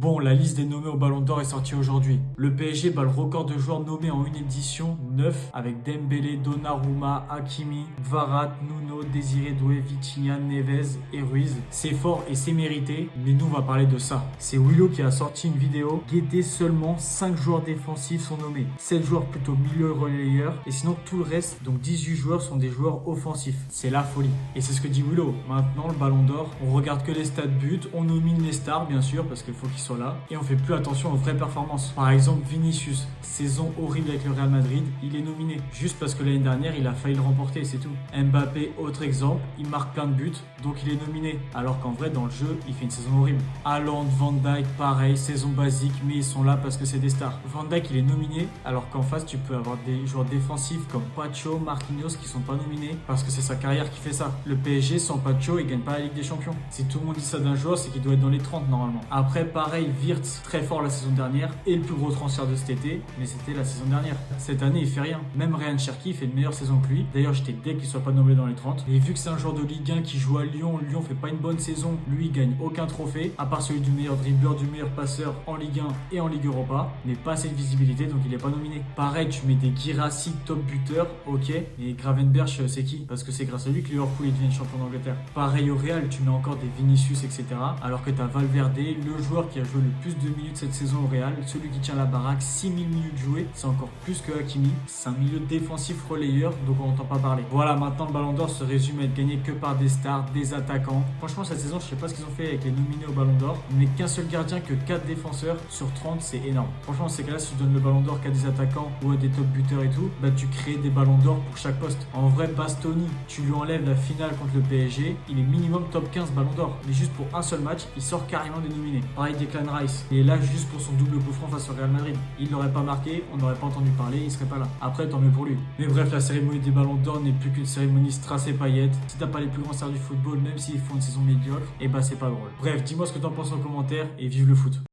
Bon, la liste des nommés au Ballon d'Or est sortie aujourd'hui. Le PSG bat le record de joueurs nommés en une édition, 9, avec Dembélé, Donnarumma, Hakimi, Varane, Nuno, Désiré Doué, Vitinha, Neves et Ruiz. C'est fort et c'est mérité, mais nous on va parler de ça. C'est Willow qui a sorti une vidéo. Guettez, seulement 5 joueurs défensifs sont nommés. 7 joueurs plutôt milieu relayeur, et sinon tout le reste, donc 18 joueurs, sont des joueurs offensifs. C'est la folie. Et c'est ce que dit Willow. Maintenant, le Ballon d'Or, on regarde que les stats buts, on nomine les stars bien sûr, parce qu'il faut qu'ils soient là, et on fait plus attention aux vraies performances. Par exemple, Vinicius, saison horrible avec le Real Madrid, il est nominé, juste parce que l'année dernière, il a failli le remporter, c'est tout. Mbappé, autre exemple, il marque plein de buts, donc il est nominé, alors qu'en vrai, dans le jeu, il fait une saison horrible. Haaland, Van Dijk, pareil, saison basique, mais ils sont là parce que c'est des stars. Van Dijk, il est nominé, alors qu'en face, tu peux avoir des joueurs défensifs comme Pacho, Marquinhos, qui sont pas nominés, parce que c'est sa carrière qui fait ça. Le PSG, sans Pacho, il gagne pas la Ligue des Champions. Si tout le monde dit ça d'un joueur, c'est qu'il doit être dans les 30 normalement. Après, pareil, Wirtz, très fort la saison dernière, et le plus gros transfert de cet été, mais c'était la saison dernière. Cette année, il fait rien. Même Ryan Cherki fait une meilleure saison que lui. D'ailleurs, j'étais dès qu'il soit pas nommé dans les 30. Et vu que c'est un joueur de Ligue 1 qui joue à Lyon, Lyon fait pas une bonne saison, lui, il gagne aucun trophée, à part celui du meilleur dribbleur, du meilleur passeur en Ligue 1 et en Ligue Europa, mais pas assez de visibilité, donc il est pas nominé. Pareil, tu mets des Guirassy top buteur, ok, et Gravenberch, c'est qui? Parce que c'est grâce à lui que Liverpool devient champion d'Angleterre. Pareil au Real, tu mets encore des Vinicius, etc. Alors que t'as Valverde, le joueur qui a joué le plus de minutes cette saison au Real, celui qui tient la baraque, 6000 minutes jouées, c'est encore plus que Hakimi. C'est un milieu défensif relayeur, donc on n'entend pas parler. Voilà, maintenant le Ballon d'Or se résume à être gagné que par des stars, des attaquants. Franchement, cette saison, je sais pas ce qu'ils ont fait avec les nominés au Ballon d'Or, mais qu'un seul gardien, que 4 défenseurs sur 30, c'est énorme. Franchement, ces cas-là, si tu donnes le Ballon d'Or qu'à des attaquants ou à des top buteurs et tout, bah tu crées des Ballons d'Or pour chaque poste. En vrai, Bastoni, tu lui enlèves la finale contre le PSG, il est minimum top 15 Ballon d'Or. Mais juste pour un seul match, il sort carrément des nominés. Pareil, Declan Rice, il est là juste pour son double coup franc face au Real Madrid. Il n'aurait pas marqué, on n'aurait pas entendu parler, il serait pas là. Après, tant mieux pour lui. Mais bref, la cérémonie des Ballons d'Or n'est plus qu'une cérémonie strass et paillettes. Si t'as pas les plus grands stars du football, même s'ils font une saison médiocre, et bah c'est pas drôle. Bref, dis-moi ce que t'en penses en commentaire et vive le foot.